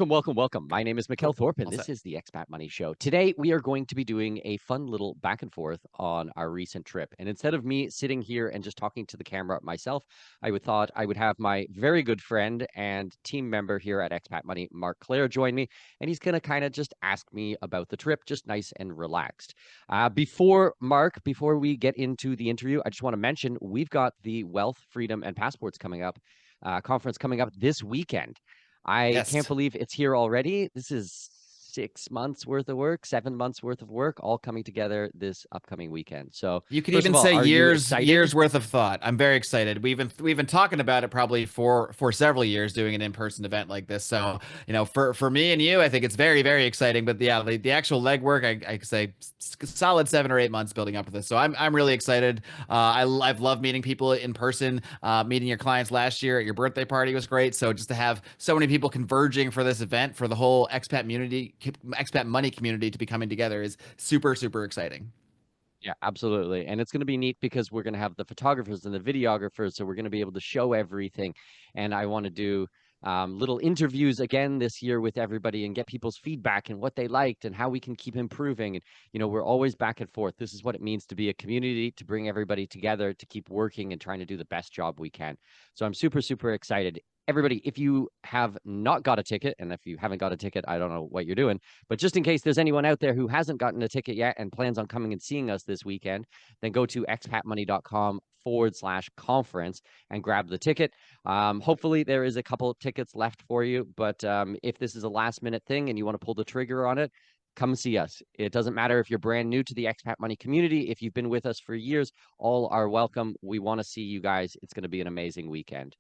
Welcome. My name is Mikkel Cool. Thorpe, and All this set. is the Expat Money Show. Today, we are going to be doing a fun little back and forth on our recent trip. And instead of me sitting here and just talking to the camera myself, thought I would have my very good friend and team member here at Expat Money, Marc Clair, join me. And he's going to kind of just ask me about the trip, just nice and relaxed. Before we get into the interview, I just want to mention we've got the Wealth, Freedom, and Passports coming up, conference coming up this weekend. I can't Yes. believe it's here already. This is 6 months worth of work, 7 months worth of work, all coming together this upcoming weekend. So, You could first even of all, say are you years excited? worth of thought. I'm very excited. We've been talking about it probably for several years, doing an in-person event like this. So, for me and you, I think it's very exciting. But yeah, the actual legwork, I could say solid 7 or 8 months building up to this. So I'm really excited. I've loved meeting people in person. Meeting your clients last year at your birthday party was great. So just to have so many people converging for this event, for the whole expat money community to be coming together is super exciting. Yeah, absolutely. And it's going to be neat because we're going to have the photographers and the videographers. So we're going to be able to show everything. And I want to do little interviews again this year with everybody and get people's feedback and what they liked and how we can keep improving. And, we're always back and forth. This is what it means to be a community, to bring everybody together, to keep working and trying to do the best job we can. So I'm super excited. Everybody, if you have not got a ticket, and if you haven't got a ticket, I don't know what you're doing. But just in case there's anyone out there who hasn't gotten a ticket yet and plans on coming and seeing us this weekend, then go to expatmoney.com/conference and grab the ticket. Hopefully, there is a couple of tickets left for you. But if this is a last minute thing and you want to pull the trigger on it, come see us. It doesn't matter if you're brand new to the expat money community. If you've been with us for years, all are welcome. We want to see you guys. It's going to be an amazing weekend.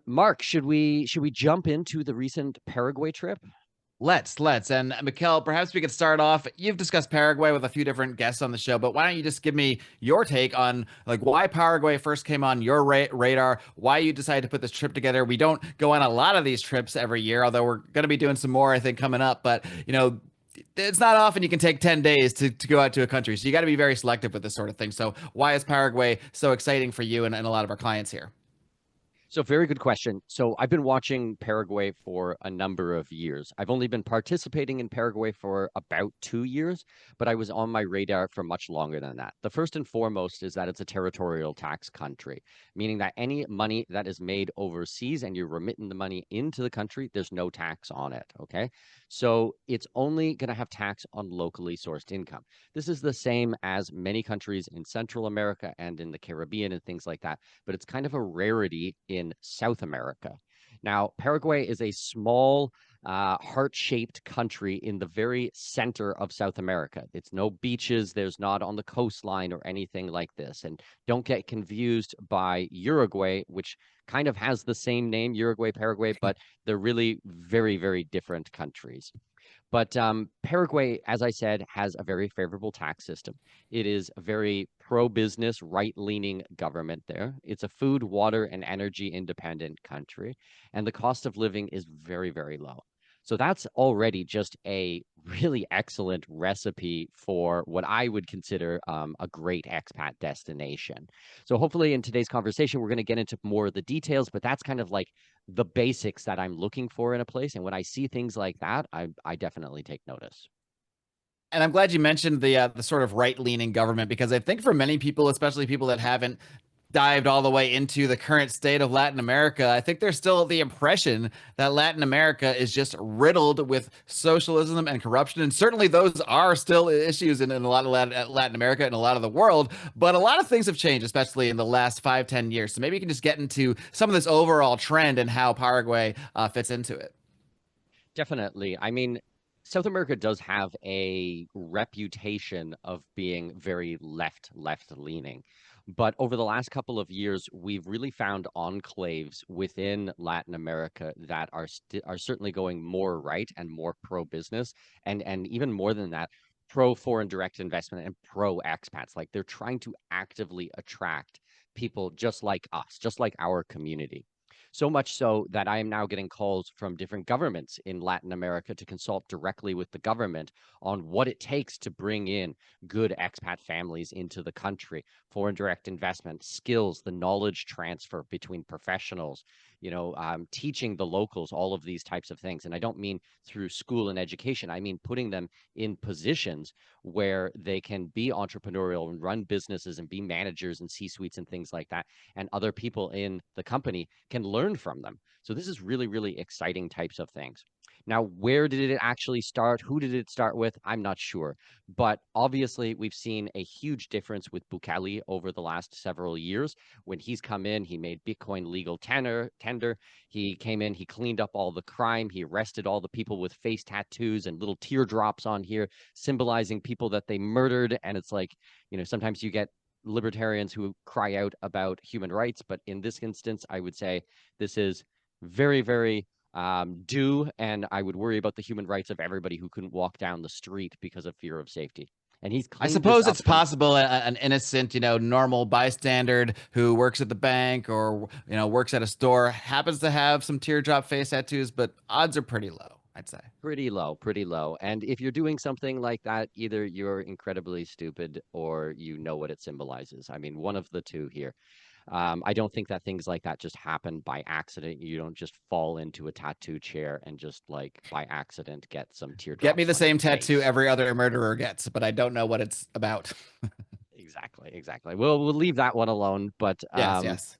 Marc, should we jump into the recent Paraguay trip? Let's. And Mikkel, perhaps we could start off. You've discussed Paraguay with a few different guests on the show, but why don't you just give me your take on like why Paraguay first came on your radar, why you decided to put this trip together. We don't go on a lot of these trips every year, although we're going to be doing some more, I think, coming up. But it's not often you can take 10 days to go out to a country. So you got to be very selective with this sort of thing. So why is Paraguay so exciting for you and a lot of our clients here? So very good question. So I've been watching Paraguay for a number of years. I've only been participating in Paraguay for about 2 years, but I was on my radar for much longer than that. The first and foremost is that it's a territorial tax country, meaning that any money that is made overseas and you're remitting the money into the country, there's no tax on it. Okay. So it's only going to have tax on locally sourced income. This is the same as many countries in Central America and in the Caribbean and things like that, but it's kind of a rarity in South America. Now, Paraguay is a small, heart-shaped country in the very center of South America. It's no beaches, there's not on the coastline or anything like this. And don't get confused by Uruguay, which kind of has the same name, Uruguay, Paraguay, but they're really very different countries. But Paraguay, as I said, has a very favorable tax system. It is a very pro-business, right-leaning government there. It's a food, water, and energy independent country, and the cost of living is very low. So that's already just a really excellent recipe for what I would consider a great expat destination. So hopefully in today's conversation, we're going to get into more of the details, but that's kind of like the basics that I'm looking for in a place. And when I see things like that, I definitely take notice. And I'm glad you mentioned the sort of right-leaning government because I think for many people, especially people that haven't dived all the way into the current state of Latin America, I think there's still the impression that Latin America is just riddled with socialism and corruption. And certainly those are still issues in a lot of Latin America and a lot of the world. But a lot of things have changed, especially in the last 5, 10 years. So maybe you can just get into some of this overall trend and how Paraguay fits into it. Definitely. I mean, South America does have a reputation of being very left leaning. But over the last couple of years, we've really found enclaves within Latin America that are certainly going more right and more pro-business, and even more than that, pro foreign direct investment and pro expats. Like they're trying to actively attract people just like us, just like our community. So much so that I am now getting calls from different governments in Latin America to consult directly with the government on what it takes to bring in good expat families into the country, foreign direct investment, skills, the knowledge transfer between professionals, teaching the locals all of these types of things. And I don't mean through school and education. I mean putting them in positions where they can be entrepreneurial and run businesses and be managers and C-suites and things like that. And other people in the company can learn from them. So this is really, really exciting types of things. Now, where did it actually start? Who did it start with? I'm not sure. But obviously, we've seen a huge difference with Bukele over the last several years. When he's come in, he made Bitcoin legal tender. He came in, he cleaned up all the crime. He arrested all the people with face tattoos and little teardrops on here, symbolizing people that they murdered. And it's like, sometimes you get libertarians who cry out about human rights. But in this instance, I would say this is very, very due, and I would worry about the human rights of everybody who couldn't walk down the street because of fear of safety. And he's I cleaned this suppose up. it's possible an innocent, normal bystander who works at the bank or, works at a store happens to have some teardrop face tattoos, but odds are pretty low, I'd say. Pretty low, pretty low. And if you're doing something like that, either you're incredibly stupid or you know what it symbolizes. I mean, one of the two here. I don't think that things like that just happen by accident. You don't just fall into a tattoo chair and just like by accident get some Get me teardrops the on your same tattoo face. every other murderer gets, but I don't know what it's about. Exactly, exactly. We'll leave that one alone. But Yes, yes.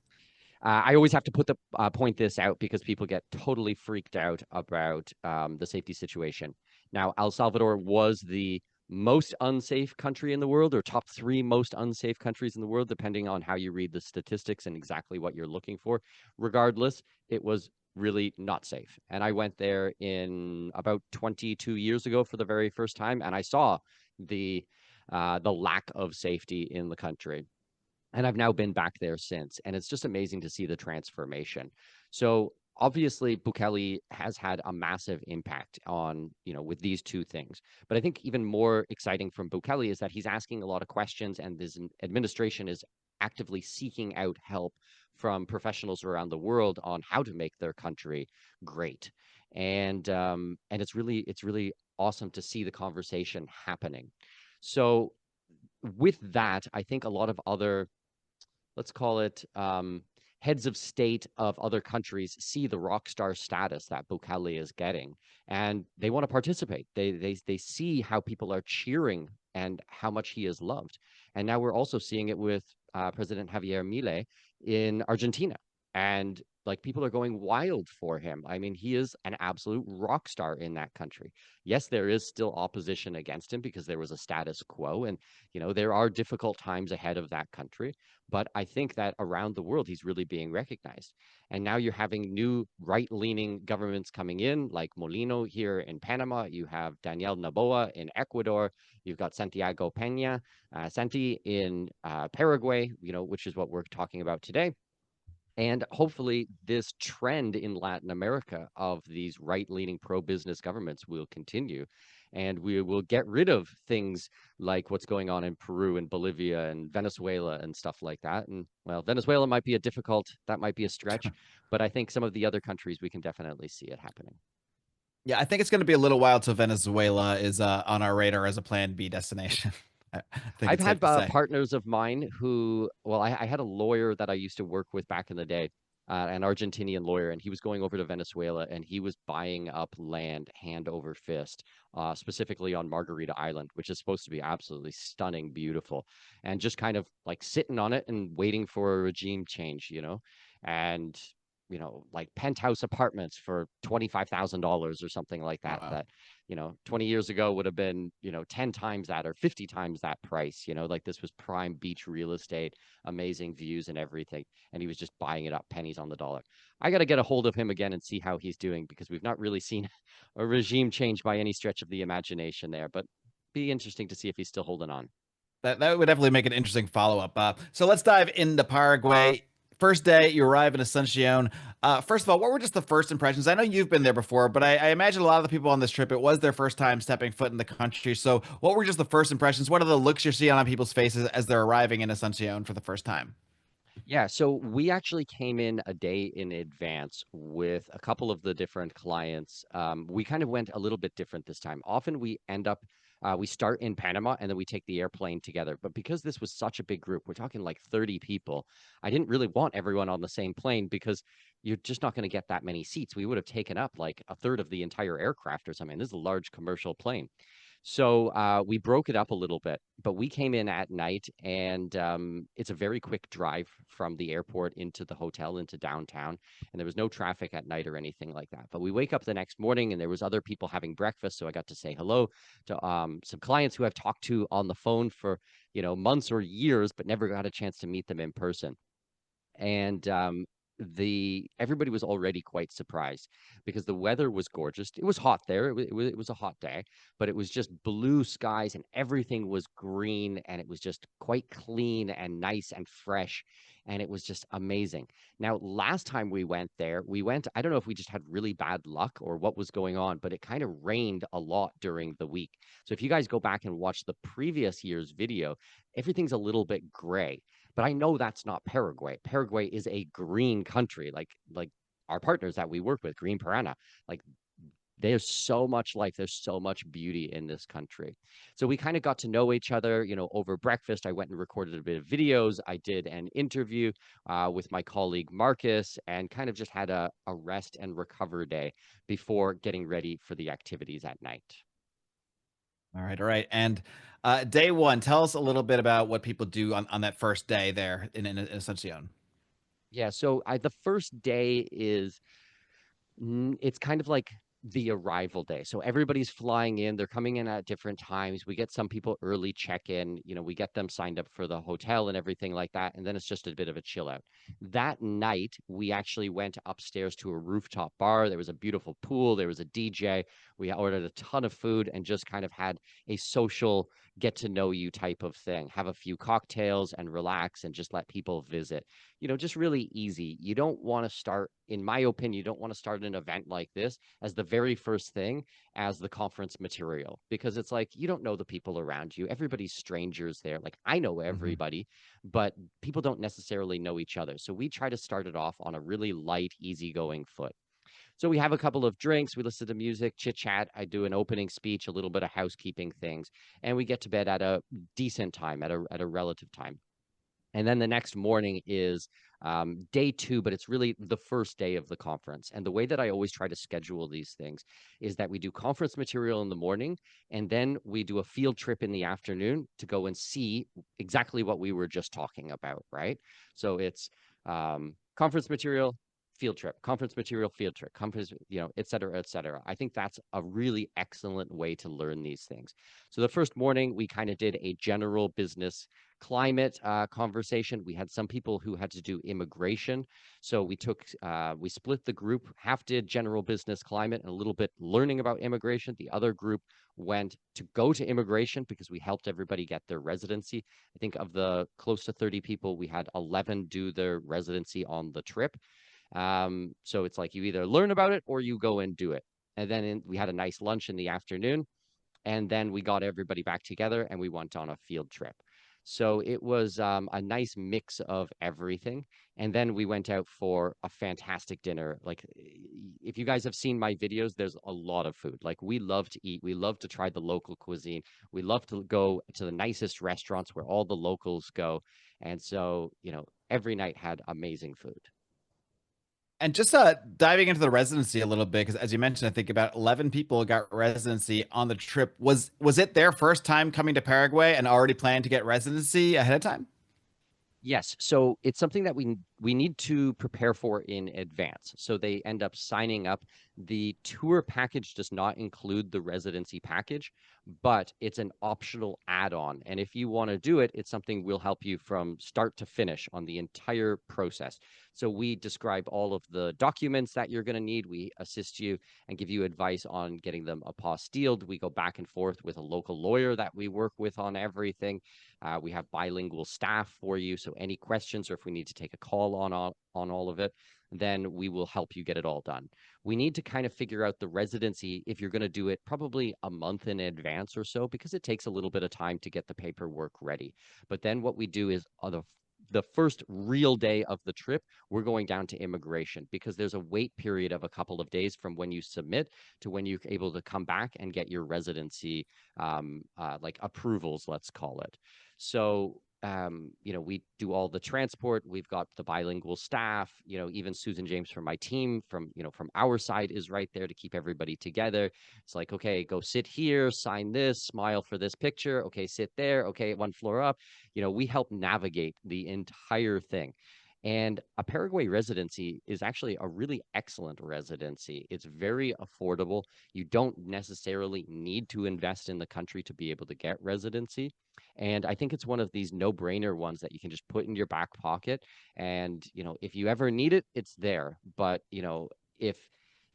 I always have to point this out because people get totally freaked out about the safety situation. Now, El Salvador was the most unsafe country in the world, or top three most unsafe countries in the world, depending on how you read the statistics and exactly what you're looking for. Regardless, it was really not safe. And I went there in about 22 years ago for the very first time, and I saw the lack of safety in the country. And I've now been back there since, and it's just amazing to see the transformation. So obviously, Bukele has had a massive impact on, with these two things. But I think even more exciting from Bukele is that he's asking a lot of questions, and this administration is actively seeking out help from professionals around the world on how to make their country great. And it's really awesome to see the conversation happening. So with that, I think a lot of other, let's call it, heads of state of other countries see the rock star status that Bukele is getting, and they want to participate. They see how people are cheering and how much he is loved. And now we're also seeing it with President Javier Milei in Argentina. And like people are going wild for him. I mean, he is an absolute rock star in that country. Yes, there is still opposition against him because there was a status quo, and there are difficult times ahead of that country. But I think that around the world, he's really being recognized. And now you're having new right-leaning governments coming in, like Molino here in Panama. You have Daniel Noboa in Ecuador. You've got Santiago Peña, Santi in Paraguay, which is what we're talking about today. And hopefully, this trend in Latin America of these right-leaning pro-business governments will continue. And we will get rid of things like what's going on in Peru and Bolivia and Venezuela and stuff like that. And well, Venezuela might be that might be a stretch, but I think some of the other countries, we can definitely see it happening. Yeah, I think it's going to be a little while till Venezuela is on our radar as a Plan B destination. I think I've it's safe had to say. partners of mine who, well, I had a lawyer that I used to work with back in the day, an Argentinian lawyer, and he was going over to Venezuela and he was buying up land hand over fist, specifically on Margarita Island, which is supposed to be absolutely stunning, beautiful, and just kind of like sitting on it and waiting for a regime change. And like penthouse apartments for $25,000 or something like Oh, that. wow. That 20 years ago would have been 10 times that or 50 times that price. Like this was prime beach real estate, amazing views and everything. And he was just buying it up pennies on the dollar. I got to get a hold of him again and see how he's doing because we've not really seen a regime change by any stretch of the imagination there. But be interesting to see if he's still holding on. That would definitely make an interesting follow up. So let's dive into Paraguay. First day, you arrive in Asunción. First of all, what were just the first impressions? I know you've been there before, but I imagine a lot of the people on this trip, it was their first time stepping foot in the country. So, what were just the first impressions? What are the looks you're seeing on people's faces as they're arriving in Asunción for the first time? Yeah, so we actually came in a day in advance with a couple of the different clients. We kind of went a little bit different this time. Often we end up We start in Panama and then we take the airplane together. But because this was such a big group, we're talking like 30 people, I didn't really want everyone on the same plane because you're just not going to get that many seats. We would have taken up like a third of the entire aircraft or something. This is a large commercial plane. So we broke it up a little bit, but we came in at night, and it's a very quick drive from the airport into the hotel into downtown, and there was no traffic at night or anything like that. But we wake up the next morning, and there was other people having breakfast, so I got to say hello to some clients who I've talked to on the phone for months or years, but never got a chance to meet them in person. And the everybody was already quite surprised because the weather was gorgeous. It was hot there. It was a hot day, but it was just blue skies and everything was green and it was just quite clean and nice and fresh, and it was just amazing. Now, last time we went there, I don't know if we just had really bad luck or what was going on, but it kind of rained a lot during the week. So if you guys go back and watch the previous year's video, everything's a little bit gray. But I know that's not Paraguay. Paraguay is a green country, like our partners that we work with, Green Piranha. Like there's so much life, there's so much beauty in this country. So we kind of got to know each other, over breakfast. I went and recorded a bit of videos. I did an interview with my colleague Marcus, and kind of just had a rest and recover day before getting ready for the activities at night. All right, all right. And day one, tell us a little bit about what people do on that first day there in Asunción. Yeah, so the first day is it's kind of like the arrival day. So everybody's flying in, they're coming in at different times. We get some people early check-in, we get them signed up for the hotel and everything like that. And then it's just a bit of a chill out. That night, we actually went upstairs to a rooftop bar. There was a beautiful pool, there was a DJ. We ordered a ton of food and just kind of had a social get to know you type of thing. Have a few cocktails and relax and just let people visit. Just really easy. You don't want to start, in my opinion, you don't want to start an event like this as the very first thing as the conference material, because it's like you don't know the people around you. Everybody's strangers there. Like I know Hmm. everybody, but people don't necessarily know each other. So we try to start it off on a really light, easygoing foot. So we have a couple of drinks, we listen to music, chit chat. I do an opening speech, a little bit of housekeeping things, and we get to bed at a decent time, at a relative time. And then the next morning is day two, but it's really the first day of the conference. And the way that I always try to schedule these things is that we do conference material in the morning, and then we do a field trip in the afternoon to go and see exactly what we were just talking about, right? So it's conference material, field trip, conference material, field trip, conference, et cetera, et cetera. I think that's a really excellent way to learn these things. So the first morning, we kind of did a general business climate conversation. We had some people who had to do immigration. So we split the group. Half did general business climate and a little bit learning about immigration. The other group went to go to immigration because we helped everybody get their residency. I think of the close to 30 people, we had 11 do their residency on the trip. So it's like you either learn about it or you go and do it. And then we had a nice lunch in the afternoon, and then we got everybody back together and we went on a field trip. So it was a nice mix of everything. And then we went out for a fantastic dinner. Like, if you guys have seen my videos, there's a lot of food. Like, we love to eat, we love to try the local cuisine, we love to go to the nicest restaurants where all the locals go. And so, every night had amazing food. And just diving into the residency a little bit, because as you mentioned, I think about 11 people got residency on the trip. Was it their first time coming to Paraguay and already planning to get residency ahead of time? Yes, so it's something that we need to prepare for in advance. So they end up signing up. The tour package does not include the residency package, but it's an optional add-on. And if you want to do it, it's something we'll help you from start to finish on the entire process. So we describe all of the documents that you're going to need. We assist you and give you advice on getting them apostilled. We go back and forth with a local lawyer that we work with on everything. We have bilingual staff for you. So any questions or if we need to take a call on all of it, then we will help you get it all done. We need to kind of figure out the residency if you're going to do it probably a month in advance or so, because it takes a little bit of time to get the paperwork ready. But then what we do is on the the first real day of the trip, we're going down to immigration because there's a wait period of a couple of days from when you submit to when you're able to come back and get your residency like approvals, let's call it. So we do all the transport. We've got the bilingual staff. Even Susan James from my team, from our side, is right there to keep everybody together. It's like, okay, go sit here, sign this, smile for this picture. Okay, sit there. Okay, one floor up. We help navigate the entire thing. And a Paraguay residency is actually a really excellent residency. It's very affordable. You don't necessarily need to invest in the country to be able to get residency. And I think it's one of these no-brainer ones that you can just put in your back pocket. And, if you ever need it, it's there. But, if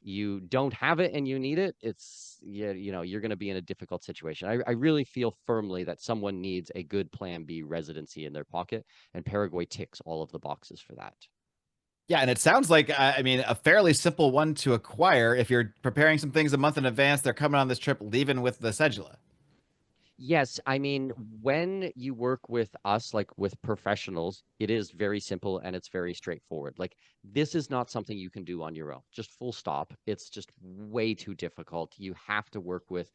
you don't have it and you need it, it's, you're going to be in a difficult situation. I really feel firmly that someone needs a good plan B residency in their pocket, and Paraguay ticks all of the boxes for that. Yeah, and it sounds like I mean a fairly simple one to acquire. If you're preparing some things a month in advance, they're coming on this trip, leaving with the cedula. Yes, I mean, when you work with us, like with professionals, it is very simple and it's very straightforward. Like, this is not something you can do on your own, just full stop. It's just way too difficult. You have to work with,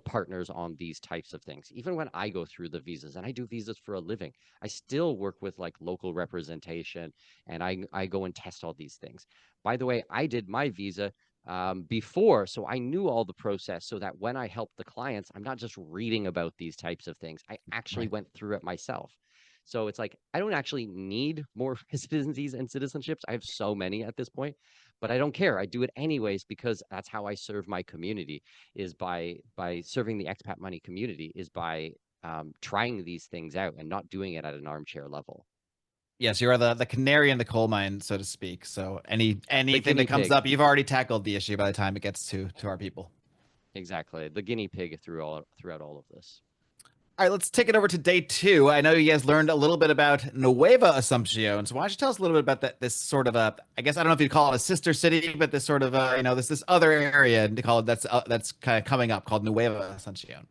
partners on these types of things. Even when I go through the visas, and I do visas for a living, I still work with like local representation, and I go and test all these things. By the way, I did my visa before. So I knew all the process so that when I help the clients, I'm not just reading about these types of things. I actually Right. went through it myself. So it's like I don't actually need more residencies and citizenships. I have so many at this point, but I don't care. I do it anyways because that's how I serve my community, is by serving the expat money community, is by trying these things out and not doing it at an armchair level. Yes, you are the canary in the coal mine, so to speak. So The anything that guinea comes pig. up, you've already tackled the issue by the time it gets to our people. Exactly. The guinea pig throughout all of this. All right, let's take it over to day two. I know you guys learned a little bit about Nueva Asunción. So why don't you tell us a little bit about this sort of a, I guess I don't know if you'd call it a sister city, but this sort of this other area to call it that's kind of coming up called Nueva Asunción.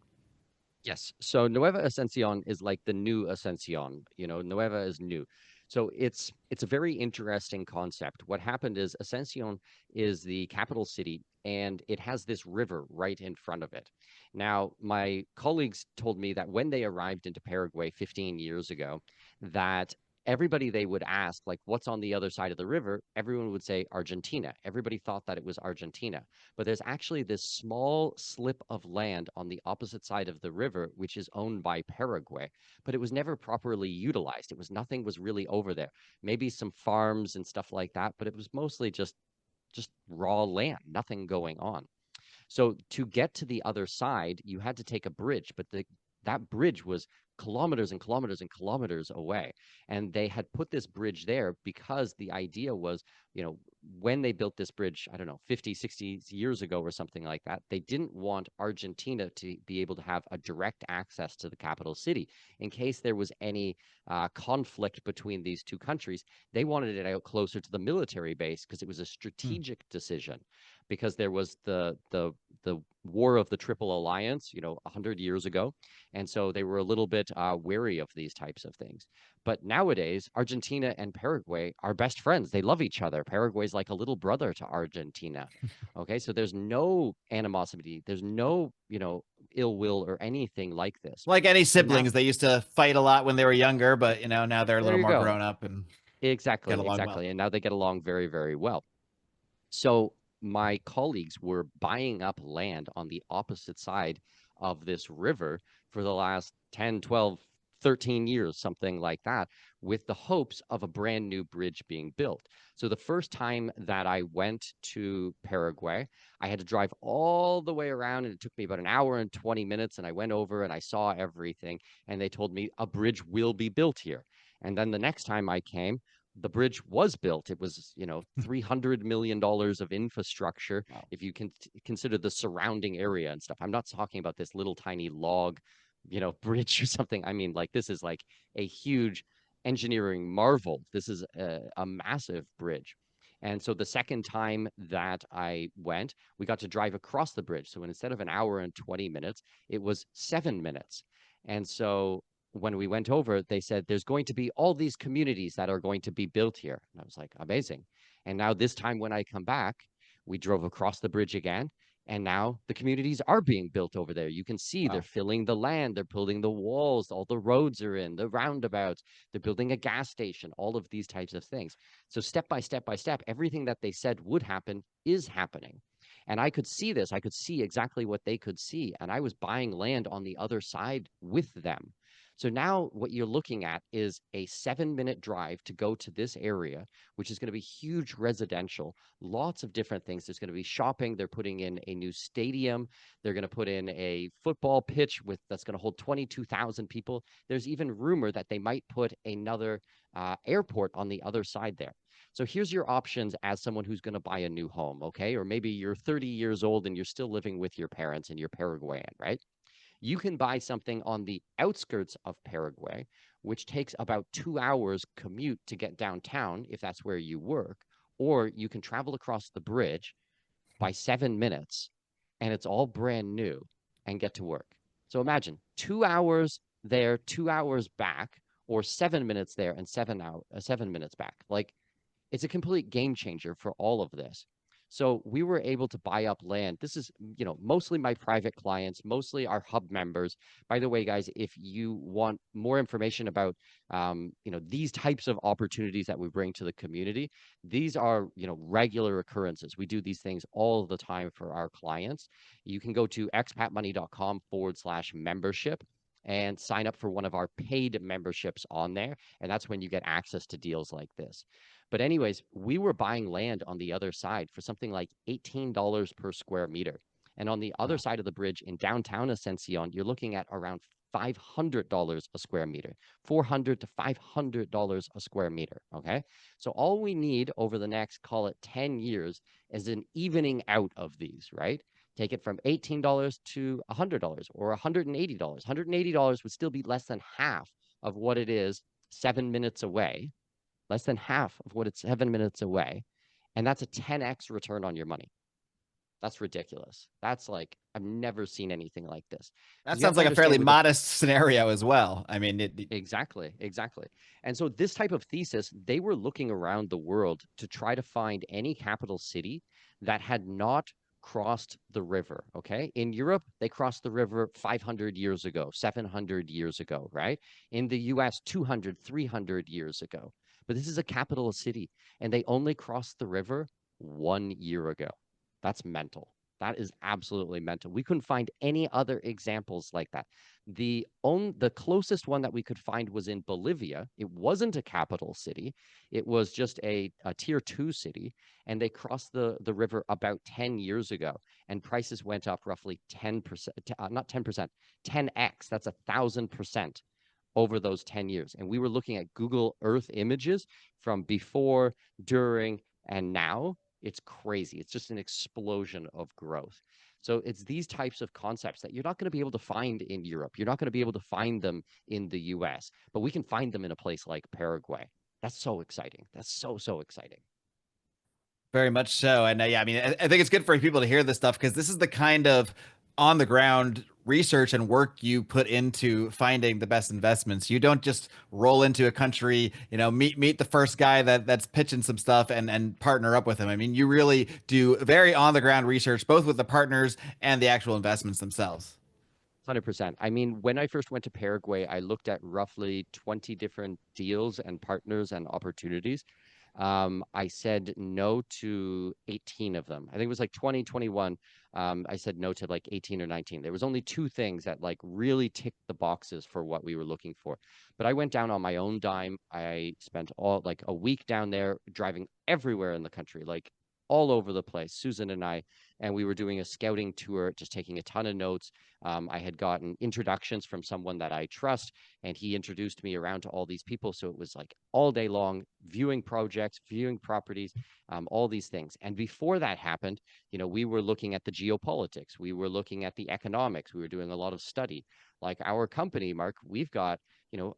Yes. So Nueva Asunción is like the new Asunción. Nueva is new. So it's a very interesting concept. What happened is Asunción is the capital city and it has this river right in front of it. Now, my colleagues told me that when they arrived into Paraguay 15 years ago, that everybody they would ask, like, what's on the other side of the river? Everyone would say Argentina. Everybody thought that it was Argentina. But there's actually this small slip of land on the opposite side of the river, which is owned by Paraguay, but it was never properly utilized. Nothing was really over there. Maybe some farms and stuff like that, but it was mostly just raw land, nothing going on. So to get to the other side, you had to take a bridge, but that bridge was kilometers and kilometers and kilometers away. And they had put this bridge there because the idea was, when they built this bridge, I don't know, 50, 60 years ago or something like that, they didn't want Argentina to be able to have a direct access to the capital city in case there was any conflict between these two countries. They wanted it out closer to the military base because it was a Hmm. strategic decision, because there was the War of the Triple Alliance, 100 years ago, and so they were a little bit wary of these types of things. But nowadays, Argentina and Paraguay are best friends. They love each other. Paraguay's like a little brother to Argentina. Okay, so there's no animosity. There's no, ill will or anything like this. Like any So now, siblings, they used to fight a lot when they were younger, but now they're a there little you more go. grown up and get Exactly, along well. exactly. And now they get along very, very well. So my colleagues were buying up land on the opposite side of this river for the last 10, 12, 13 years, something like that, with the hopes of a brand new bridge being built. So the first time that I went to Paraguay, I had to drive all the way around and it took me about an hour and 20 minutes. And I went over and I saw everything. And they told me a bridge will be built here. And then the next time I came, the bridge was built. It was, $300 million of infrastructure. Wow. If you can consider the surrounding area and stuff, I'm not talking about this little tiny log, bridge or something. I mean, like, this is like a huge engineering marvel. This is a massive bridge. And so the second time that I went, we got to drive across the bridge. So instead of an hour and 20 minutes, it was 7 minutes. And so when we went over, they said there's going to be all these communities that are going to be built here. And I was like, amazing. And now this time when I come back, we drove across the bridge again. And now the communities are being built over there. You can see they're Wow. filling the land, they're building the walls, all the roads are in, the roundabouts, they're building a gas station, all of these types of things. So step by step by step, everything that they said would happen is happening. And I could see this, I could see exactly what they could see. And I was buying land on the other side with them. So now what you're looking at is a 7-minute drive to go to this area, which is going to be huge residential, lots of different things. There's going to be shopping. They're putting in a new stadium. They're going to put in a football pitch with that's going to hold 22,000 people. There's even rumor that they might put another airport on the other side there. So here's your options as someone who's going to buy a new home, okay? Or maybe you're 30 years old and you're still living with your parents and you're Paraguayan, right? You can buy something on the outskirts of Paraguay, which takes about 2 hours commute to get downtown if that's where you work, or you can travel across the bridge by 7 minutes and it's all brand new and get to work. So imagine 2 hours there, 2 hours back, or 7 minutes there and 7 minutes back. Like it's a complete game changer for all of this. So we were able to buy up land. This is, mostly my private clients, mostly our hub members. By the way, guys, if you want more information about, these types of opportunities that we bring to the community, these are, regular occurrences. We do these things all the time for our clients. You can go to expatmoney.com/membership and sign up for one of our paid memberships on there. And that's when you get access to deals like this. But anyways, we were buying land on the other side for something like $18 per square meter. And on the other Wow. side of the bridge in downtown Asunción, you're looking at around $500 a square meter, $400 to $500 a square meter. Okay. So all we need over the next, call it 10 years, is an evening out of these, right? Take it from $18 to $100 or $180. $180 would still be less than half of what it is 7 minutes away, less than half of what it's 7 minutes away. And that's a 10x return on your money. That's ridiculous. That's like, I've never seen anything like this. That Because you have sounds to like a fairly understand with the modest scenario as well. I mean, exactly, exactly. And so this type of thesis, they were looking around the world to try to find any capital city that had not crossed the river, okay? In Europe, they crossed the river 500 years ago, 700 years ago, right? In the US, 200, 300 years ago. But this is a capital city, and they only crossed the river 1 year ago. That's mental. That is absolutely mental. We couldn't find any other examples like that. The closest one that we could find was in Bolivia. It wasn't a capital city. It was just a tier 2 city. And they crossed the river about 10 years ago. And prices went up roughly 10%, not 10%, 10x. That's 1,000% over those 10 years. And we were looking at Google Earth images from before, during, and now. It's crazy. It's just an explosion of growth. So it's these types of concepts that you're not going to be able to find in Europe. You're not going to be able to find them in the US, but we can find them in a place like Paraguay. That's so exciting. That's so, so exciting. very much so. And yeah, I mean, I think it's good for people to hear this stuff because this is the kind of on the ground research and work you put into finding the best investments. You don't just roll into a country, meet the first guy that's pitching some stuff and partner up with him. I mean, you really do very on the ground research, both with the partners and the actual investments themselves. 100%. I mean, when I first went to Paraguay, I looked at roughly 20 different deals and partners and opportunities. I said no to 18 of them. I think it was like 2021. I said no to like 18 or 19. There was only two things that like really ticked the boxes for what we were looking for. But I went down on my own dime. I spent all like a week down there driving everywhere in the country, like all over the place, Susan and I, and we were doing a scouting tour, just taking a ton of notes. I had gotten introductions from someone that I trust, and he introduced me around to all these people. So it was like all day long, viewing projects, viewing properties, all these things. And before that happened, we were looking at the geopolitics, we were looking at the economics, we were doing a lot of study. Like our company, Mark, we've got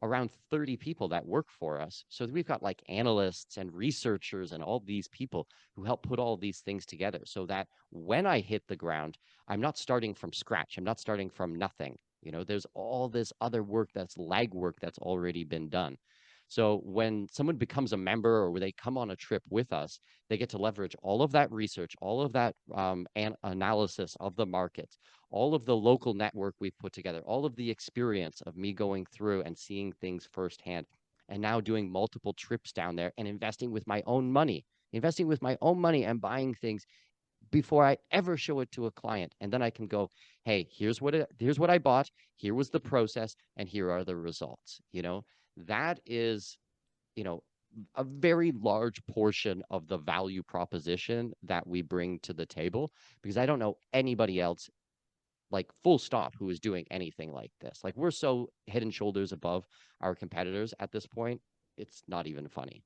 around 30 people that work for us. So we've got like analysts and researchers and all these people who help put all these things together so that when I hit the ground, I'm not starting from scratch. I'm not starting from nothing. There's all this other work that's lag work that's already been done. So when someone becomes a member or they come on a trip with us, they get to leverage all of that research, all of that analysis of the markets, all of the local network we've put together, all of the experience of me going through and seeing things firsthand, and now doing multiple trips down there and investing with my own money and buying things before I ever show it to a client. And then I can go, hey, here's what I bought, here was the process, and here are the results. That is, you know, a very large portion of the value proposition that we bring to the table, because I don't know anybody else, like full stop, who is doing anything like this. Like, we're so head and shoulders above our competitors at this point. It's not even funny.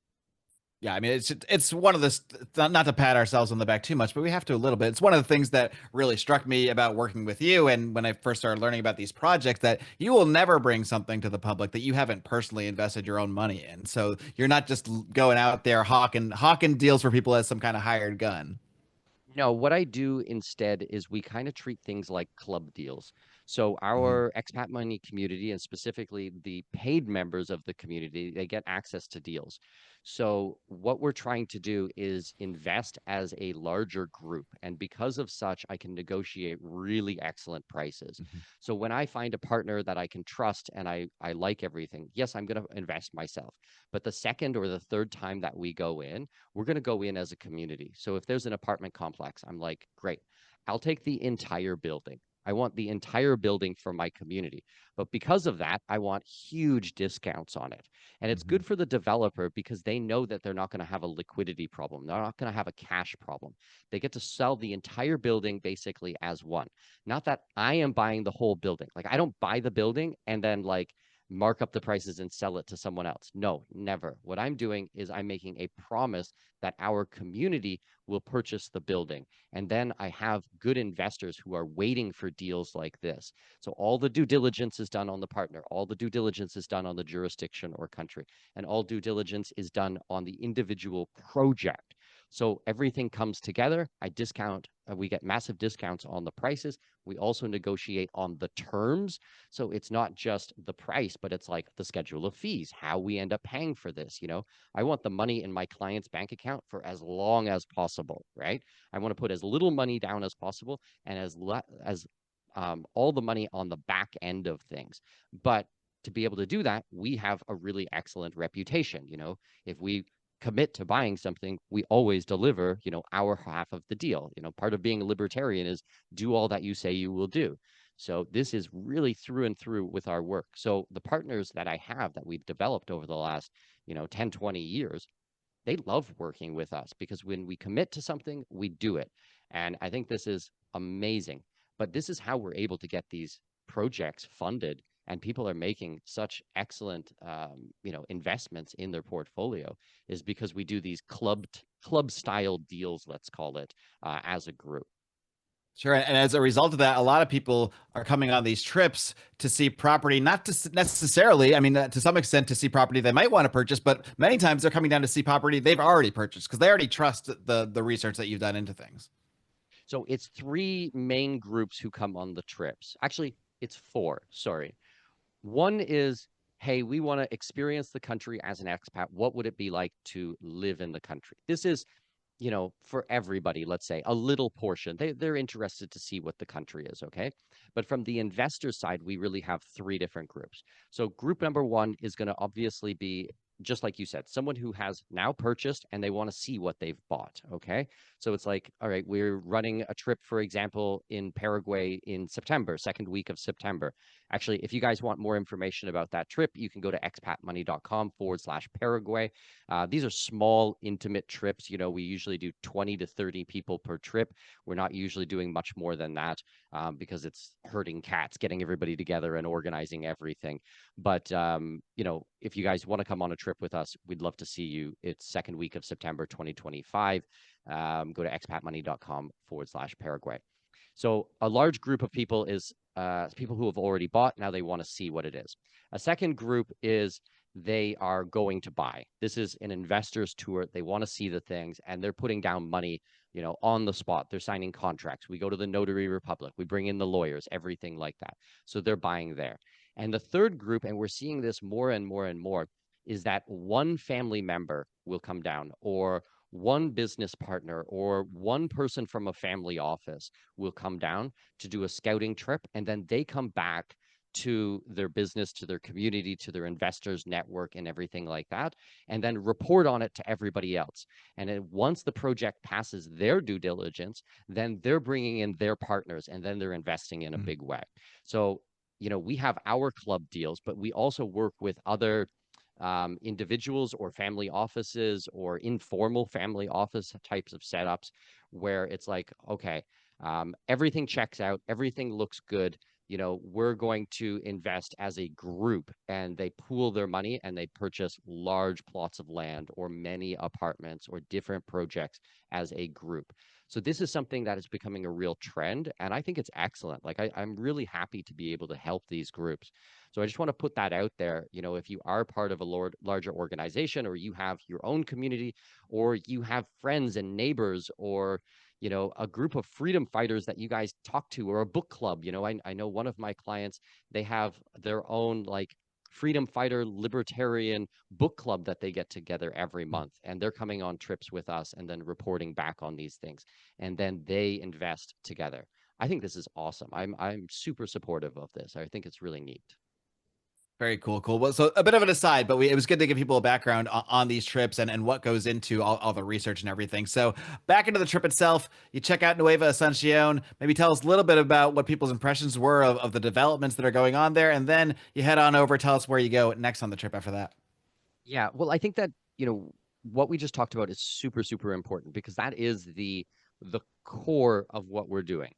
Yeah, I mean, it's one of the not to pat ourselves on the back too much, but we have to a little bit. It's one of the things that really struck me about working with you, and when I first started learning about these projects, that you will never bring something to the public that you haven't personally invested your own money in. So you're not just going out there hawking deals for people as some kind of hired gun. No, what I do instead is we kind of treat things like club deals. So Mhm. our Expat Money community, and specifically the paid members of the community, they get access to deals. So what we're trying to do is invest as a larger group. And because of such, I can negotiate really excellent prices. Mhm. So when I find a partner that I can trust and I like everything, yes, I'm going to invest myself. But the second or the third time that we go in, we're going to go in as a community. So if there's an apartment complex, I'm like, great, I'll take the entire building. I want the entire building for my community. But because of that, I want huge discounts on it. And it's Mhm. good for the developer because they know that they're not going to have a liquidity problem. They're not going to have a cash problem. They get to sell the entire building basically as one. Not that I am buying the whole building. Like, I don't buy the building and then like mark up the prices and sell it to someone else. No, never. What I'm doing is I'm making a promise that our community will purchase the building. And then I have good investors who are waiting for deals like this. So all the due diligence is done on the partner, all the due diligence is done on the jurisdiction or country, and all due diligence is done on the individual project. So everything comes together. I discount, we get massive discounts on the prices. We also negotiate on the terms. So it's not just the price, but it's like the schedule of fees, how we end up paying for this. I want the money in my client's bank account for as long as possible, right? I want to put as little money down as possible and as all the money on the back end of things. But to be able to do that, we have a really excellent reputation. If we commit to buying something, we always deliver, our half of the deal. Part of being a libertarian is do all that you say you will do. So this is really through and through with our work. So the partners that I have that we've developed over the last, 10, 20 years, they love working with us because when we commit to something, we do it. And I think this is amazing. But this is how we're able to get these projects funded, and people are making such excellent, investments in their portfolio, is because we do these club style deals, let's call it, as a group. Sure. And as a result of that, a lot of people are coming on these trips to see property, not to necessarily, I mean, to some extent, to see property they might want to purchase, but many times they're coming down to see property they've already purchased because they already trust the research that you've done into things. So it's three main groups who come on the trips. Actually, it's four. Sorry. One is, hey, we want to experience the country as an expat. What would it be like to live in the country? This is, for everybody, let's say a little portion. They're interested to see what the country is, okay? But from the investor side, we really have three different groups. So group number one is going to obviously be, just like you said, someone who has now purchased and they want to see what they've bought, okay? So it's like, all right, we're running a trip, for example, in Paraguay in September, second week of September. Actually, if you guys want more information about that trip, you can go to expatmoney.com/Paraguay. These are small, intimate trips. We usually do 20 to 30 people per trip. We're not usually doing much more than that because it's herding cats, getting everybody together and organizing everything. But, if you guys want to come on a trip with us, we'd love to see you. It's second week of September 2025. Go to expatmoney.com/Paraguay. So a large group of people is people who have already bought. Now they want to see what it is. A second group is they are going to buy. This is an investor's tour. They want to see the things and they're putting down money, on the spot. They're signing contracts. We go to the Notary Republic. We bring in the lawyers, everything like that. So they're buying there. And the third group, and we're seeing this more and more and more, is that one family member will come down, or one business partner, or one person from a family office will come down to do a scouting trip. And then they come back to their business, to their community, to their investors network and everything like that, and then report on it to everybody else. And then once the project passes their due diligence, then they're bringing in their partners and then they're investing in a big way. So, we have our club deals, but we also work with other individuals or family offices or informal family office types of setups where it's like, okay, everything checks out, everything looks good. We're going to invest as a group, and they pool their money and they purchase large plots of land or many apartments or different projects as a group. So this is something that is becoming a real trend, and I think it's excellent. Like I'm really happy to be able to help these groups. So I just want to put that out there. If you are part of a larger organization, or you have your own community, or you have friends and neighbors, or a group of freedom fighters that you guys talk to, or a book club. I know one of my clients, they have their own like freedom fighter libertarian book club that they get together every month, and they're coming on trips with us and then reporting back on these things, and then they invest together. I think this is awesome. I'm super supportive of this. I think it's really neat. Very cool, cool. Well, so a bit of an aside, but it was good to give people a background on these trips and what goes into all the research and everything. So back into the trip itself, you check out Nueva Asunción. Maybe tell us a little bit about what people's impressions were of the developments that are going on there, and then you head on over. Tell us where you go next on the trip after that. Yeah, well, I think that, what we just talked about is super, super important because that is the core of what we're doing.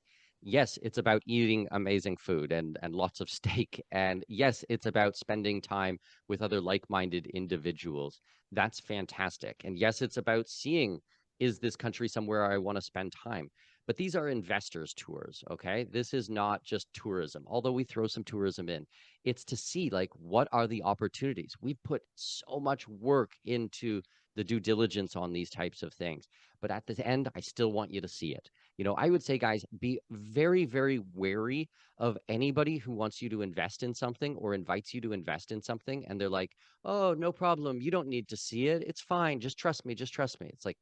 Yes, it's about eating amazing food and lots of steak. And yes, it's about spending time with other like-minded individuals. That's fantastic. And yes, it's about seeing, is this country somewhere I want to spend time? But these are investors' tours, okay? This is not just tourism, although we throw some tourism in. It's to see like what are the opportunities. We've put so much work into the due diligence on these types of things, but at the end I still want you to see it. I would say, guys, be very, very wary of anybody who wants you to invest in something or invites you to invest in something, and they're like, oh, no problem, you don't need to see it, it's fine, just trust me, just trust me. It's like,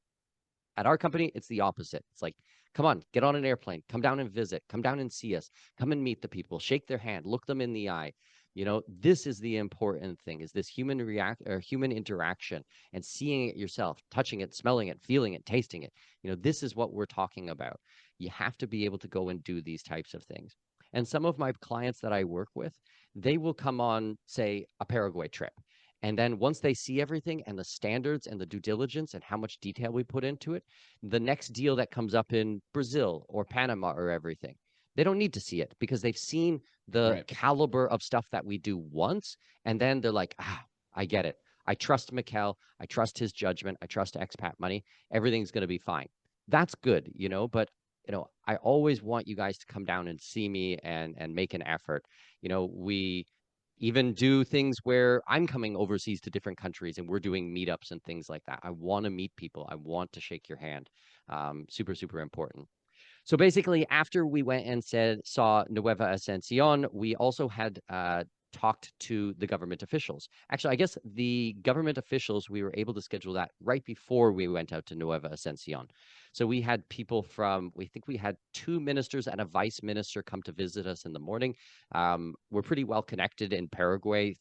at our company, it's the opposite. It's like, come on, get on an airplane, come down and visit, come down and see us, come and meet the people, shake their hand, look them in the eye. This is the important thing, is this human interaction, and seeing it yourself, touching it, smelling it, feeling it, tasting it. This is what we're talking about. You have to be able to go and do these types of things. And some of my clients that I work with, they will come on, say, a Paraguay trip. And then once they see everything and the standards and the due diligence and how much detail we put into it, the next deal that comes up in Brazil or Panama or everything, they don't need to see it because they've seen the Right. caliber of stuff that we do once. And then they're like, I get it. I trust Mikkel. I trust his judgment. I trust Expat Money. Everything's going to be fine. That's good, but I always want you guys to come down and see me and make an effort. We even do things where I'm coming overseas to different countries and we're doing meetups and things like that. I want to meet people. I want to shake your hand. Super, super important. So basically, after we went and saw Nueva Ascension, we also had talked to the government officials. Actually, I guess the government officials, we were able to schedule that right before we went out to Nueva Ascension. So we had people we think we had two ministers and a vice minister come to visit us in the morning. We're pretty well connected in Paraguay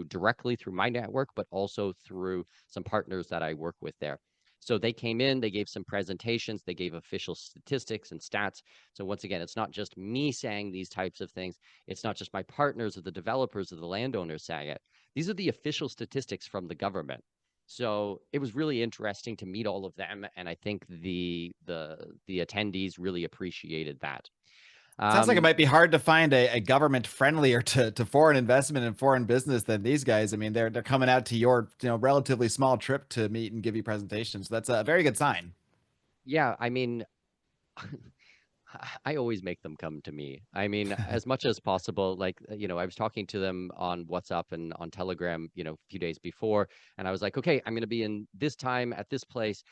directly through my network, but also through some partners that I work with there. So they came in, they gave some presentations, they gave official statistics and stats. So once again, it's not just me saying these types of things. It's not just my partners or the developers or the landowners saying it. These are the official statistics from the government. So it was really interesting to meet all of them, and I think the attendees really appreciated that. Sounds like it Um, might be hard to find a government friendlier to foreign investment and foreign business than these guys. I mean, they're coming out to your relatively small trip to meet and give you presentations. So that's a very good sign. yeah, I mean, I always make them come to me. I mean, as much as possible, like, I was talking to them on WhatsApp and on Telegram, a few days before, and I was like, okay, I'm going to be in this time at this place,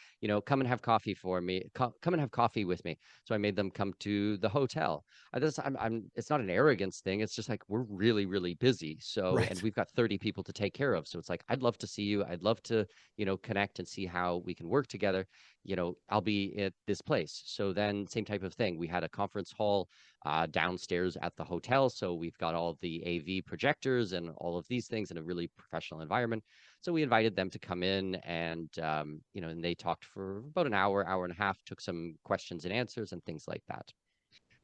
come and have coffee for me. Come and have coffee with me. So I made them come to the hotel. It's not an arrogance thing. It's just like, we're really, really busy. So, and Right. we've got 30 people to take care of. So it's like, I'd love to see you. I'd love to, connect and see how we can work together. I'll be at this place. So then, same type of thing. We had a conference hall downstairs at the hotel. So we've got all the AV projectors and all of these things in a really professional environment. So we invited them to come in and, and they talked for about an hour, hour and a half, took some questions and answers and things like that.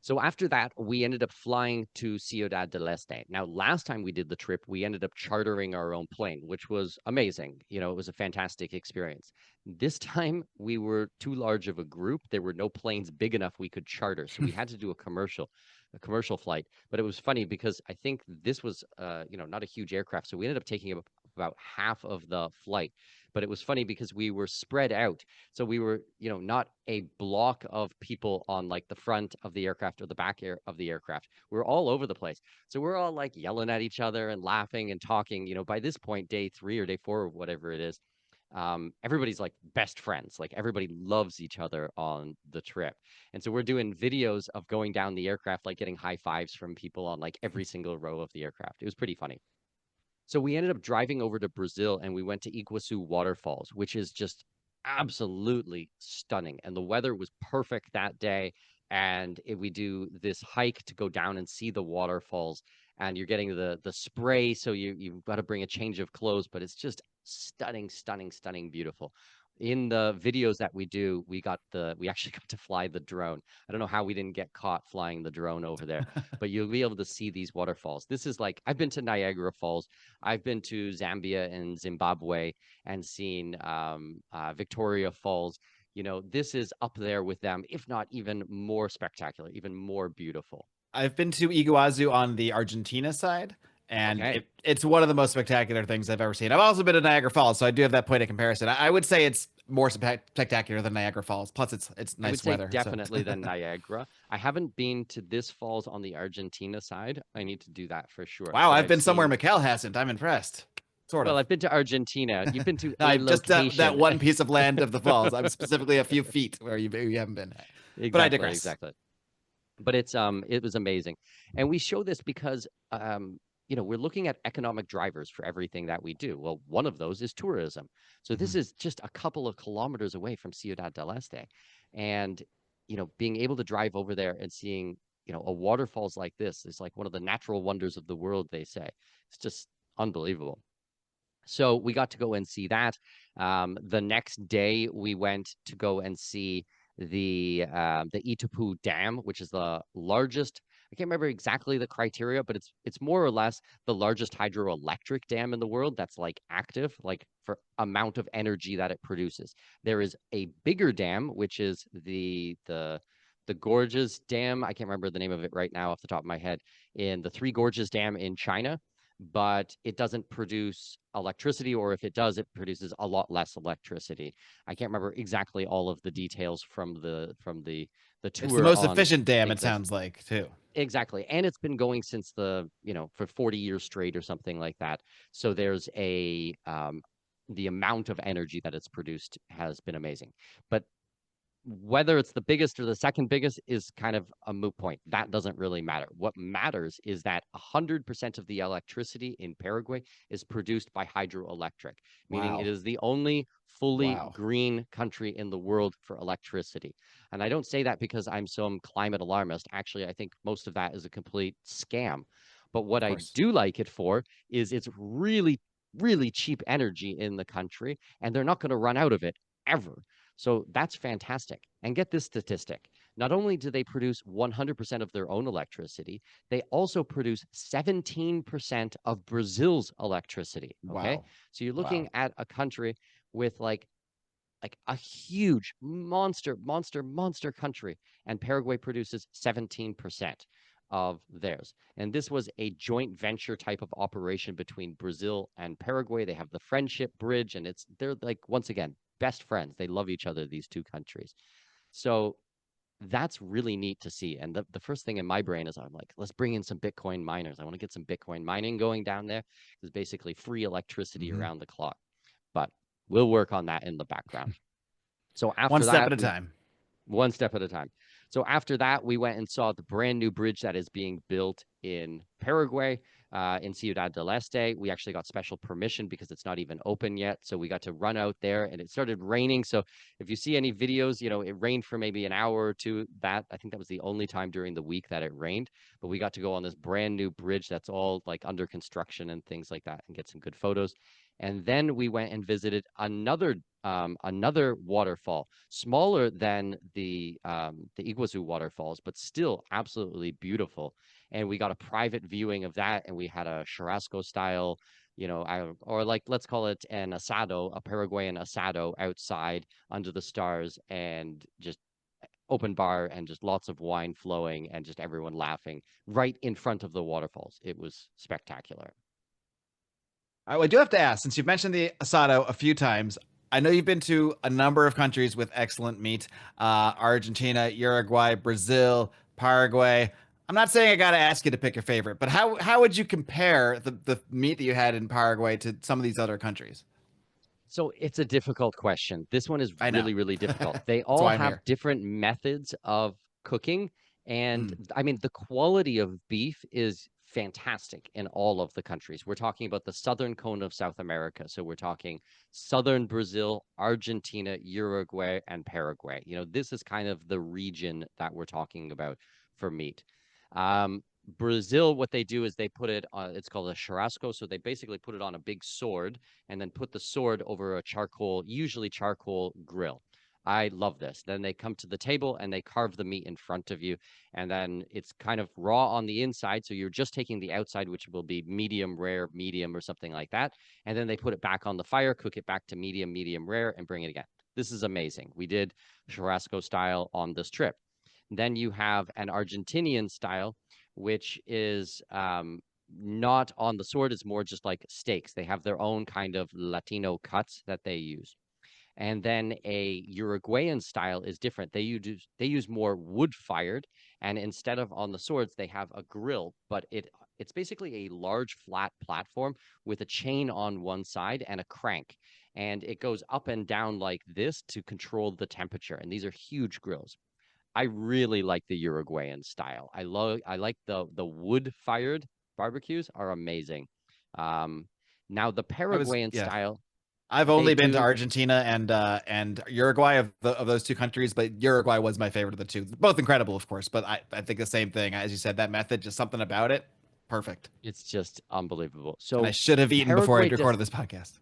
So after that, we ended up flying to Ciudad del Este. Now, last time we did the trip, we ended up chartering our own plane, which was amazing. It was a fantastic experience. This time, we were too large of a group. There were no planes big enough we could charter, so we had to do a commercial flight. But it was funny because I think this was, not a huge aircraft, so we ended up taking about half of the flight. But it was funny because we were spread out, so we were, not a block of people on like the front of the aircraft or the back of the aircraft. We were all over the place. So we're all like yelling at each other and laughing and talking. By this point, day 3 or day 4 or whatever it is, everybody's like best friends. Like everybody loves each other on the trip. And so we're doing videos of going down the aircraft, like getting high fives from people on like every single row of the aircraft. It was pretty funny. So we ended up driving over to Brazil and we went to Iguazu Waterfalls, which is just absolutely stunning. And the weather was perfect that day. And we do this hike to go down and see the waterfalls. And you're getting the spray, so you've got to bring a change of clothes, but it's just stunning, stunning, stunning, beautiful. In the videos that we do, we actually got to fly the drone. I don't know how we didn't get caught flying the drone over there, but you'll be able to see these waterfalls. This is like I've been to Niagara Falls. I've been to Zambia and Zimbabwe and seen Victoria Falls. This is up there with them, if not even more spectacular, even more beautiful. I've been to Iguazu on the Argentina side, and Okay. it's one of the most spectacular things I've ever seen. I've also been to Niagara Falls, so I do have that point of comparison. I would say it's more spectacular than Niagara Falls. Plus, it's I would nice say weather. So, definitely than Niagara. I haven't been to this falls on the Argentina side. I need to do that for sure. wow, But I've I've been somewhere seen, Mikkel hasn't. I'm impressed. Sort well, of. I've been to Argentina. You've been to a I've just that location. one piece of land of the falls. I'm specifically a few feet where you haven't been. But I Exactly, digress. exactly. But it was amazing. And we show this because we're looking at economic drivers for everything that we do. Well, one of those is tourism. So this Mhm. is just a couple of kilometers away from Ciudad del Este. And being able to drive over there and seeing, a waterfalls like this is like one of the natural wonders of the world, they say. It's just unbelievable. So we got to go and see that. The next day, we went to go and see the Itapu Dam, which is the largest. I can't remember exactly the criteria, but it's more or less the largest hydroelectric dam in the world that's like active, like for amount of energy that it produces. There is a bigger dam, which is the Gorges Dam. I can't remember the name of it right now off the top of my head. In the Three Gorges Dam in China, but it doesn't produce electricity, or if it does, it produces a lot less electricity. I can't remember exactly all of the details from the It's the tour most on efficient dam, it exactly sounds like, too. exactly, and it's been going since for 40 years straight or something like that. So there's the amount of energy that it's produced has been amazing, but whether it's the biggest or the second biggest is kind of a moot point. That doesn't really matter. What matters is that 100% of the electricity in Paraguay is produced by hydroelectric, meaning it Wow. is the only fully Wow. green country in the world for electricity. And I don't say that because I'm some climate alarmist. Actually, I think most of that is a complete scam. But what Of I course. do like it for is it's really, really cheap energy in the country, and they're not going to run out of it ever. So that's fantastic. And get this statistic. Not only do they produce 100% of their own electricity, they also produce 17% of Brazil's electricity. Okay. Wow. So you're Wow. looking at a country with like a huge monster, monster, monster country, and Paraguay produces 17% of theirs. And this was a joint venture type of operation between Brazil and Paraguay. They have the friendship bridge, and they're like, once again, best friends. They love each other, these two countries. So that's really neat to see. And the first thing in my brain is I'm like, let's bring in some Bitcoin miners. I want to get some Bitcoin mining going down there. It's basically free electricity Hmm. around the clock. But we'll work on that in the background. So One after step that, at a we time. one step at a time. So after that, we went and saw the brand new bridge that is being built in Paraguay, in Ciudad del Este. We actually got special permission because it's not even open yet. So we got to run out there and it started raining. So if you see any videos, it rained for maybe an hour or two. I think that was the only time during the week that it rained. But we got to go on this brand new bridge that's all like under construction and things like that and get some good photos. And then we went and visited another waterfall, smaller than the Iguazu waterfalls, but still absolutely beautiful. And we got a private viewing of that, and we had a churrasco style, or like let's call it an asado, a Paraguayan asado outside under the stars, and just open bar and just lots of wine flowing and just everyone laughing right in front of the waterfalls. It was spectacular. I do have to ask, since you've mentioned the asado a few times, I know you've been to a number of countries with excellent meat, Argentina, Uruguay, Brazil, Paraguay. I'm not saying I got to ask you to pick your favorite, but how would you compare the meat that you had in Paraguay to some of these other countries? So it's a difficult question. This one is I know. really, really difficult. They That's all why I'm have here. different methods of cooking. And Mm. I mean, the quality of beef is fantastic in all of the countries. We're talking about the southern cone of South America. So we're talking southern Brazil, Argentina, Uruguay, and Paraguay. This is kind of the region that we're talking about for meat. Um, Brazil, what they do is they put it on, it's called a churrasco. So they basically put it on a big sword and then put the sword over a charcoal, usually charcoal grill. I love this. Then they come to the table and they carve the meat in front of you. And then it's kind of raw on the inside. So you're just taking the outside, which will be medium rare, medium, or something like that. And then they put it back on the fire, cook it back to medium, medium rare, and bring it again. This is amazing. We did churrasco style on this trip. Then you have an Argentinian style, which is not on the sword. It's more just like steaks. They have their own kind of Latino cuts that they use. And then a Uruguayan style is different. They use more wood fired, and instead of on the swords, they have a grill, but it's basically a large flat platform with a chain on one side and a crank. And it goes up and down like this to control the temperature. And these are huge grills. I really like the Uruguayan style. I like the wood fired barbecues are amazing. Um, Now the I was Paraguayan yeah. style, I've they only been to do. Argentina and Uruguay of those two countries, but Uruguay was my favorite of the two. Both incredible, of course, but I think the same thing. As you said, that method, just something about it, perfect. It's just unbelievable. And I So should have eaten before I Paraguay recorded this podcast.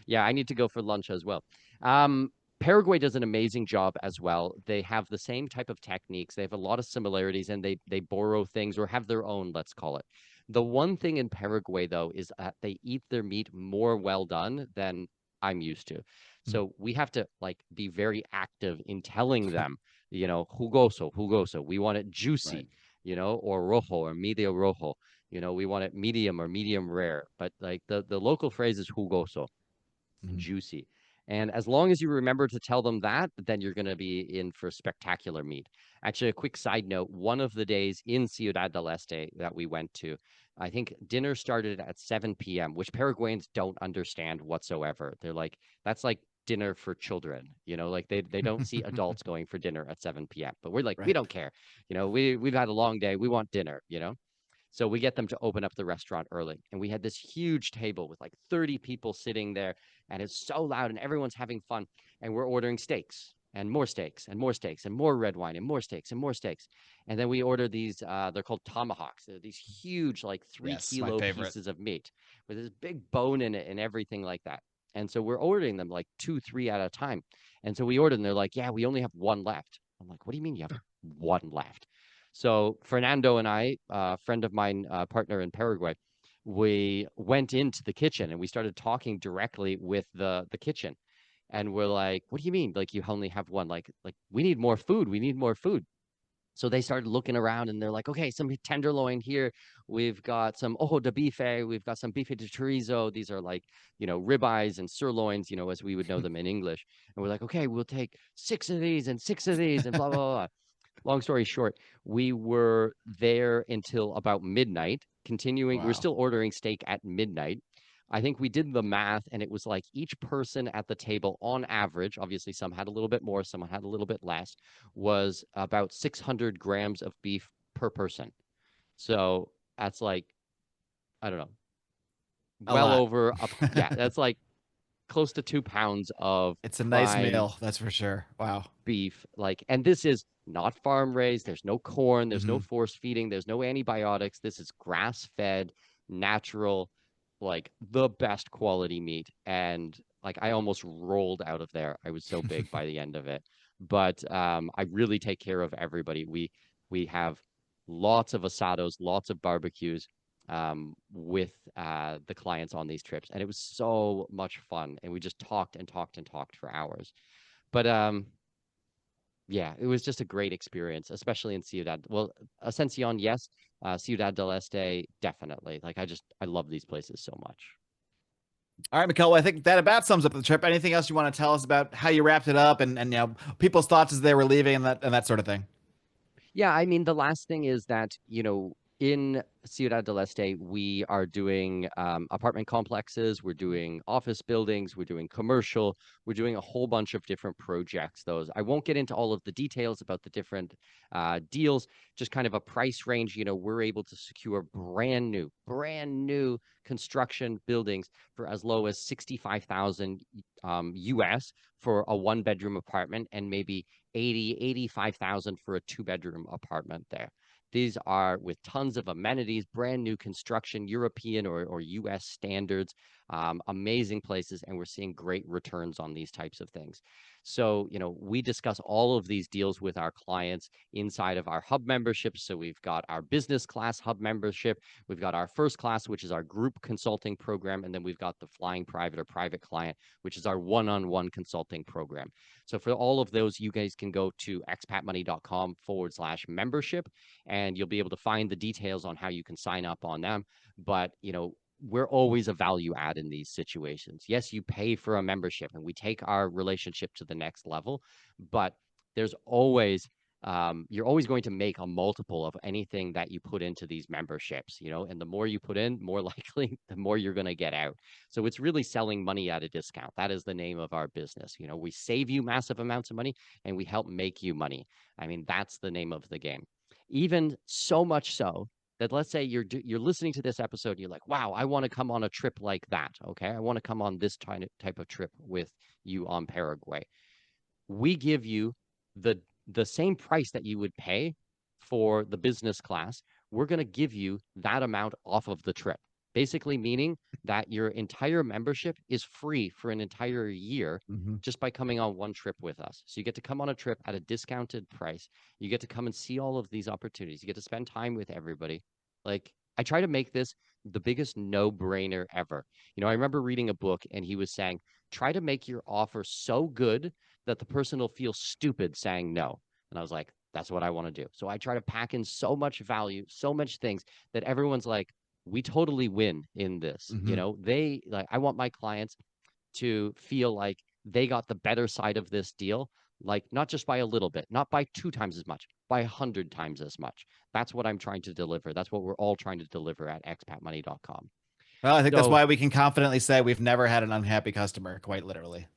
yeah, I need to go for lunch as well. Paraguay does an amazing job as well. They have the same type of techniques. They have a lot of similarities, and they borrow things or have their own, let's call it. The one thing in Paraguay, though, is that they eat their meat more well done than I'm used to. Mm. So we have to like be very active in telling them, jugoso, jugoso. We want it Right. juicy, or rojo or medio rojo. We want it medium or medium rare. But like the local phrase is jugoso, Mhm. juicy. And as long as you remember to tell them that, then you're going to be in for spectacular meat. Actually, a quick side note, one of the days in Ciudad del Este that we went to, I think dinner started at 7 p.m., which Paraguayans don't understand whatsoever. They're like, that's like dinner for children, like they don't see adults going for dinner at 7 p.m. But we're like, we Right. don't care. We've had a long day. We want dinner. So we get them to open up the restaurant early. And we had this huge table with like 30 people sitting there. And it's so loud and everyone's having fun. And we're ordering steaks and more steaks and more steaks and more red wine and more steaks and more steaks. And then we order these, they're called tomahawks. They're these huge, like three Yes, my kilo favorite. pieces of meat with this big bone in it and everything like that. And so we're ordering them like two, three at a time. And so we ordered, and they're like, yeah, we only have one left. I'm like, what do you mean you have one left? So Fernando and I, a friend of mine, partner in Paraguay, we went into the kitchen and we started talking directly with the kitchen. And we're like, what do you mean? Like you only have one? Like we need more food. We need more food. So they started looking around and they're like, okay, some tenderloin here. We've got some ojo de bife. We've got some bife de chorizo. These are like, ribeyes and sirloins, as we would know them in English. And we're like, okay, we'll take 6 of these and 6 of these and blah, blah, blah. Long story short, we were there until about midnight, continuing. We're Wow. still ordering steak at midnight. I think we did the math, and it was like each person at the table, on average, obviously some had a little bit more, some had a little bit less, was about 600 grams of beef per person. So that's like, I don't know, A well lot. over yeah, that's like close to 2 pounds of It's a nice prime meal, that's for sure. Wow. beef. Like, and this is not farm raised. There's no corn. There's no Hmm. force feeding. There's no antibiotics. This is grass fed, natural, like the best quality meat. And like, I almost rolled out of there. I was so big by the end of it. But I really take care of everybody. We have lots of asados, lots of barbecues with the clients on these trips, and it was so much fun. And we just talked and talked and talked for hours. But yeah, it was just a great experience, especially in Ciudad. Well, Asunción, yes. Ciudad del Este, definitely. Like, I love these places so much. All right, Mikkel, well, I think that about sums up the trip. Anything else you want to tell us about how you wrapped it up and people's thoughts as they were leaving and that sort of thing? Yeah, I mean, the last thing is that, in Ciudad del Este, we are doing apartment complexes, we're doing office buildings, we're doing commercial, we're doing a whole bunch of different projects. Those I won't get into all of the details about the different deals, just kind of a price range. We're able to secure brand new construction buildings for as low as 65,000 US for a one-bedroom apartment, and maybe 85,000 for a two-bedroom apartment there. These are with tons of amenities, brand new construction, European or US standards, amazing places, and we're seeing great returns on these types of things. So, we discuss all of these deals with our clients inside of our hub memberships. So we've got our business class hub membership, we've got our first class, which is our group consulting program, and then we've got the flying private or private client, which is our one-on-one consulting program. So for all of those, you guys can go to expatmoney.com/membership, and you'll be able to find the details on how you can sign up on them. But, we're always a value add in these situations. Yes, you pay for a membership and we take our relationship to the next level, but there's always you're always going to make a multiple of anything that you put into these memberships, and the more you put in, more likely the more you're going to get out. So it's really selling money at a discount. That is the name of our business. We save you massive amounts of money and we help make you money. I mean, that's the name of the game. Even so much so that, let's say you're listening to this episode and you're like, wow, I want to come on a trip like that. Okay, I want to come on this type of trip with you on Paraguay. We give you the same price that you would pay for the business class. We're going to give you that amount off of the trip, basically meaning that your entire membership is free for an entire year Hmm. just by coming on one trip with us. So you get to come on a trip at a discounted price. You get to come and see all of these opportunities. You get to spend time with everybody. Like, I try to make this the biggest no-brainer ever. I remember reading a book and he was saying, try to make your offer so good that the person will feel stupid saying no. And I was like, that's what I want to do. So I try to pack in so much value, so much things that everyone's like, we totally win in this. Hmm. They like, I want my clients to feel like they got the better side of this deal, like not just by a little bit, not by 2 times as much, by 100 times as much. That's what I'm trying to deliver. That's what we're all trying to deliver at expatmoney.com. Well, I think that's So why we can confidently say we've never had an unhappy customer, quite literally.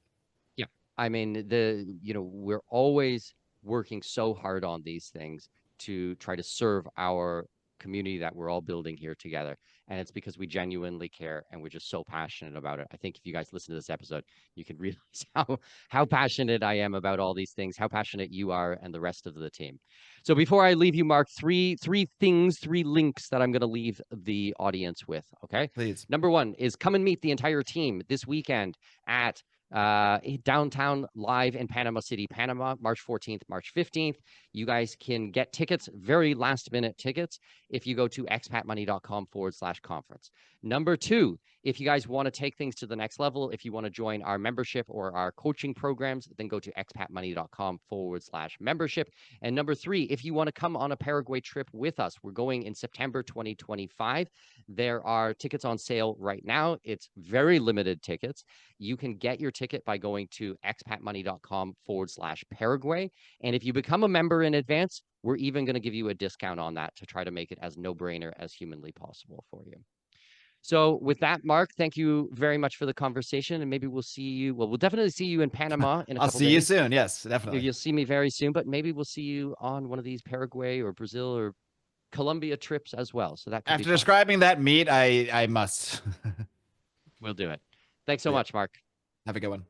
yeah, I mean, we're always working so hard on these things to try to serve our community that we're all building here together. And it's because we genuinely care and we're just so passionate about it. I think if you guys listen to this episode, you can realize how passionate I am about all these things, how passionate you are and the rest of the team. So before I leave you, Mark, three links that I'm going to leave the audience with. Okay. Please. Number one is come and meet the entire team this weekend at downtown live in Panama City, Panama, March 14th, March 15th. You guys can get tickets, very last minute tickets, if you go to expatmoney.com/conference. Number two, if you guys want to take things to the next level, if you want to join our membership or our coaching programs, then go to expatmoney.com/membership. And number three, if you want to come on a Paraguay trip with us, we're going in September 2025. There are tickets on sale right now. It's very limited tickets. You can get your ticket by going to expatmoney.com/Paraguay. And if you become a member in advance, we're even going to give you a discount on that to try to make it as no-brainer as humanly possible for you. So with that, Marc, thank you very much for the conversation. And maybe we'll see you. Well, we'll definitely see you in Panama in a I'll couple see days. you soon. Yes, definitely. You'll see me very soon, but maybe we'll see you on one of these Paraguay or Brazil or Colombia trips as well. So that could be After fun. describing that meat, I must. We'll do it. Thanks so much, Marc. Have a good one.